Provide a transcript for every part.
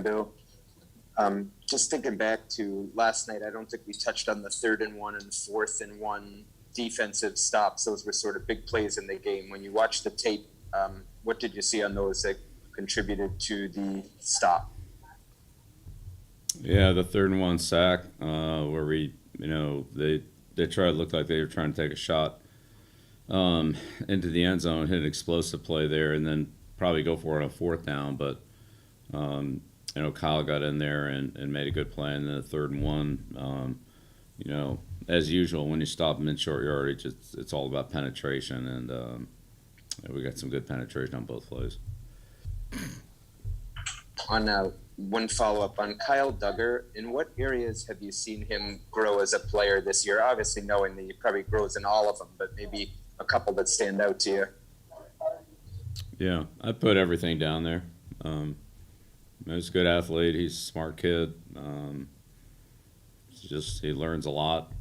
Bill. Just thinking back to last night, I don't think we touched on the 3rd and 1 and 4th and 1 defensive stops. Those were sort of big plays in the game. When you watch the tape, what did you see on those that contributed to the stop? Yeah, the 3rd and 1 sack, where they tried, looked like they were trying to take a shot into the end zone, hit an explosive play there, and then probably go for it on 4th down. But Kyle got in there and made a good play. And then the 3rd and 1, as usual, when you stop them in short yardage, it's all about penetration, and we got some good penetration on both plays. On one follow-up on Kyle Duggar, in what areas have you seen him grow as a player this year? Obviously knowing that he probably grows in all of them, but maybe a couple that stand out to you. Yeah, I put everything down there. He's a good athlete. He's a smart kid. He learns a lot.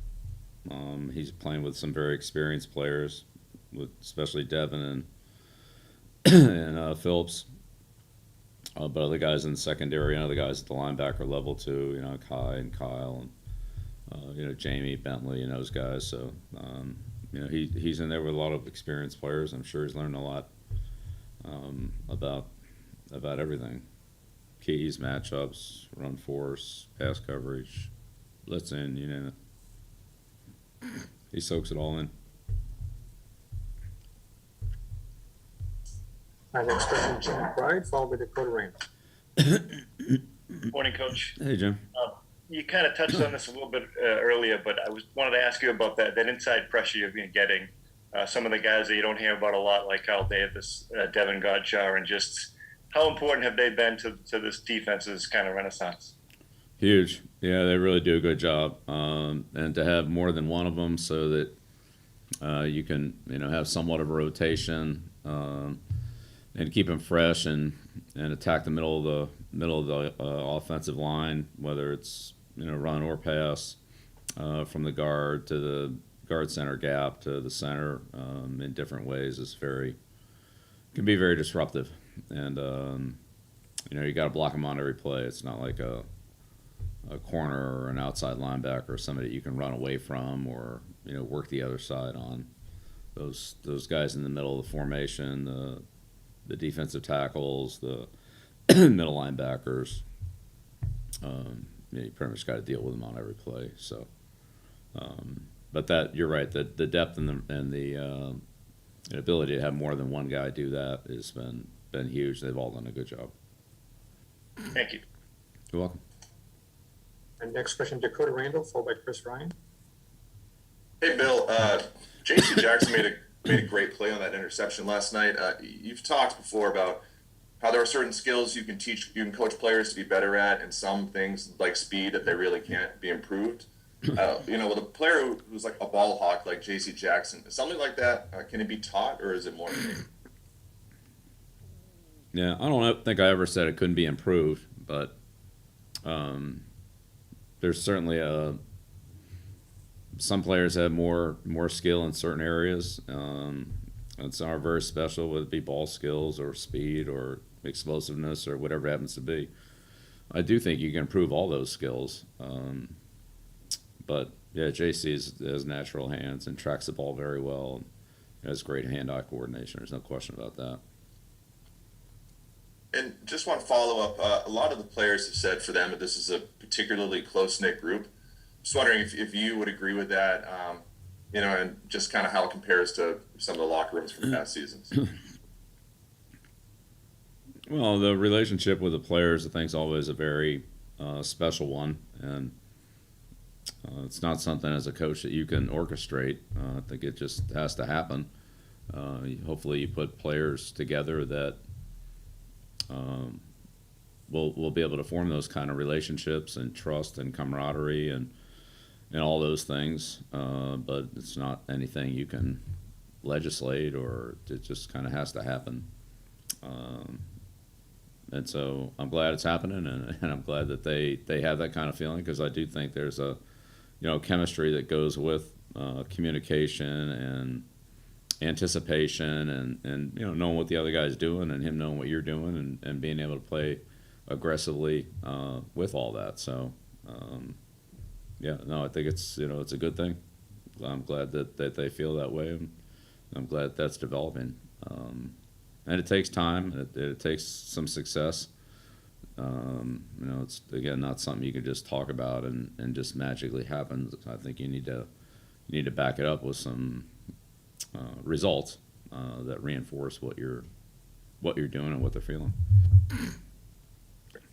He's playing with some very experienced players, with especially Devin and Phillips. But other guys in the secondary and other guys at the linebacker level too. Kai and Kyle and Jamie Bentley and those guys. So he's in there with a lot of experienced players. I'm sure he's learned a lot about everything. Keys, matchups, run force, pass coverage, blitzing, he soaks it all in. Our next question, Jim McBride, followed by Dakota Randall. Morning, Coach. Hey, Jim. You kind of touched on this a little bit earlier, but I wanted to ask you about that inside pressure you've been getting. Some of the guys that you don't hear about a lot, like Kyle Davis, Devin Godshaw, and just how important have they been to this defense's kind of renaissance? Huge. Yeah, they really do a good job. And to have more than one of them so that you can, have somewhat of a rotation and keep them fresh and attack the middle of the offensive line, whether it's run or pass from the guard to the guard center gap to the center in different ways can be very disruptive. And you got to block them on every play. It's not like a corner or an outside linebacker or somebody you can run away from or work the other side on. Those guys in the middle of the formation, the defensive tackles, the middle linebackers. You pretty much got to deal with them on every play. So, but you're right. The depth and the ability to have more than one guy do that has been huge. They've all done a good job. Thank you. You're welcome. And next question, Dakota Randall, followed by Chris Ryan. Hey, Bill. J.C. Jackson made a great play on that interception last night. You've talked before about how there are certain skills you can coach players to be better at, and some things like speed that they really can't be improved. With a player who's like a ball hawk like J.C. Jackson, something like that, can it be taught, or is it more innate? Yeah, I don't think I ever said it couldn't be improved, but there's certainly some players have more skill in certain areas. And some are very special, whether it be ball skills or speed or explosiveness or whatever it happens to be. I do think you can improve all those skills. But yeah, JC has natural hands and tracks the ball very well. And has great hand-eye coordination. There's no question about that. And just one follow-up. A lot of the players have said for them that this is a particularly close-knit group. Just wondering if you would agree with that, and just kind of how it compares to some of the locker rooms from past seasons. Well, the relationship with the players, I think, is always a very special one. And it's not something as a coach that you can orchestrate. I think it just has to happen. Hopefully you put players together that we'll be able to form those kind of relationships and trust and camaraderie and all those things. But it's not anything you can legislate, or it just kind of has to happen. And so I'm glad it's happening, and I'm glad that they have that kind of feeling, because I do think there's a chemistry that goes with communication and anticipation and knowing what the other guy's doing and him knowing what you're doing and being able to play aggressively with all that. So, yeah, no, I think it's it's a good thing. I'm glad that they feel that way. I'm glad that's developing. And it takes time. It takes some success. It's again not something you can just talk about and just magically happens. I think you need to back it up with some results that reinforce what you're doing and what they're feeling.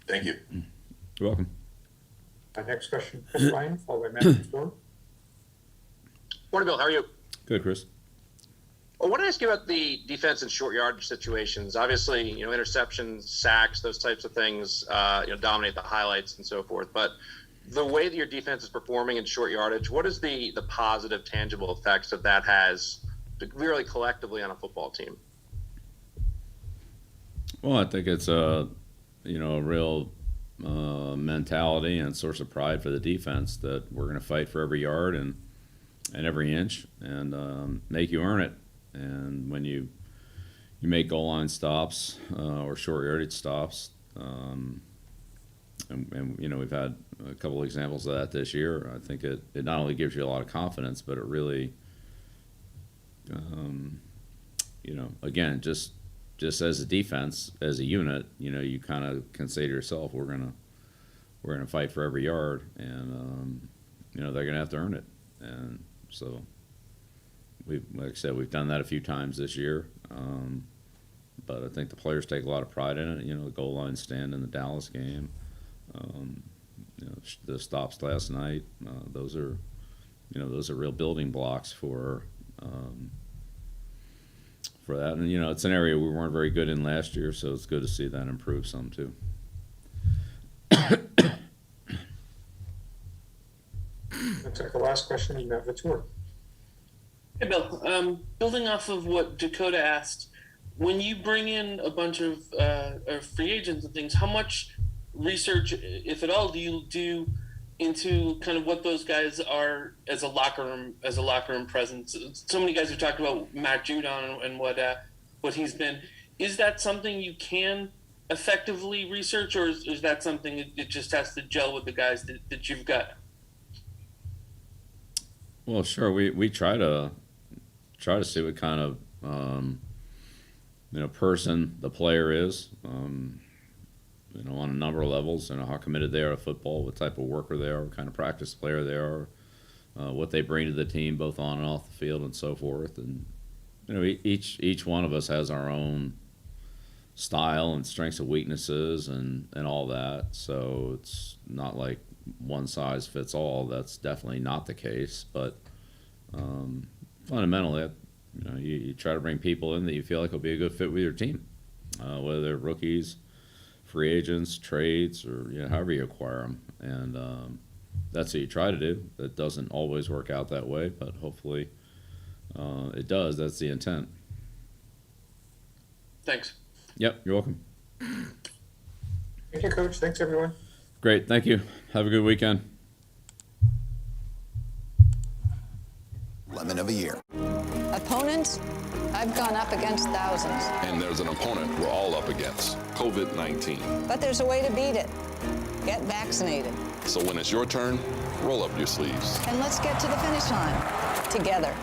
Thank you. You're welcome. Our next question, Chris Ryan, followed by Matthew Storm. Morning, Bill. How are you? Good, Chris. I want to ask you about the defense in short yardage situations. Obviously, interceptions, sacks, those types of things, dominate the highlights and so forth. But the way that your defense is performing in short yardage, what is the positive, tangible effects that has really collectively on a football team? Well, I think it's a real mentality and source of pride for the defense that we're going to fight for every yard and every inch and make you earn it. And when you make goal line stops or short yardage stops, and we've had a couple of examples of that this year. I think it not only gives you a lot of confidence, but it really, again, just as a defense, as a unit, you kind of can say to yourself, we're gonna fight for every yard, and they're gonna have to earn it, and so. Like I said, we've done that a few times this year, but I think the players take a lot of pride in it. The goal line stand in the Dallas game, the stops last night. Those are real building blocks for that. And it's an area we weren't very good in last year, so it's good to see that improve some too. Looks like the last question is Matt Latour. Hey, Bill. Building off of what Dakota asked, when you bring in a bunch of free agents and things, how much research, if at all, do you do into kind of what those guys are as a locker room presence? So many guys have talked about Matt Judon and what he's been. Is that something you can effectively research, or is that something it just has to gel with the guys that you've got? Well, sure. We try to see what kind of person the player is, on a number of levels. How committed they are to football, what type of worker they are, what kind of practice player they are, what they bring to the team, both on and off the field, and so forth. And each one of us has our own style and strengths and weaknesses and all that. So it's not like one size fits all. That's definitely not the case. But fundamentally, you try to bring people in that you feel like will be a good fit with your team, whether they're rookies, free agents, trades, or however you acquire them. And that's what you try to do. That doesn't always work out that way, but hopefully it does. That's the intent. Thanks. Yep, you're welcome. Thank you, Coach. Thanks, everyone. Great, thank you. Have a good weekend. Lemon of a year. Opponents, I've gone up against thousands. And there's an opponent we're all up against, COVID-19. But there's a way to beat it. Get vaccinated. So when it's your turn, roll up your sleeves. And let's get to the finish line together.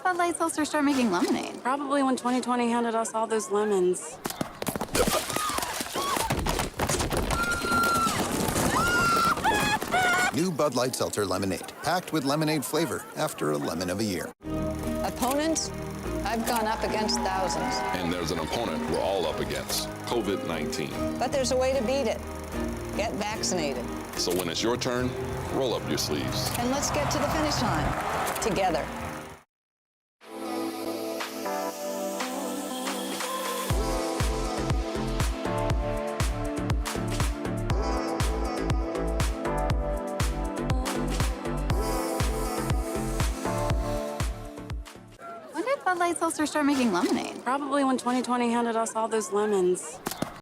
Bud Light Seltzer start making lemonade? Probably when 2020 handed us all those lemons. New Bud Light Seltzer Lemonade, packed with lemonade flavor after a lemon of a year. Opponents, I've gone up against thousands. And there's an opponent we're all up against, COVID-19. But there's a way to beat it. Get vaccinated. So when it's your turn, roll up your sleeves. And let's get to the finish line together. When did Bud Light Seltzer start making lemonade? Probably when 2020 handed us all those lemons.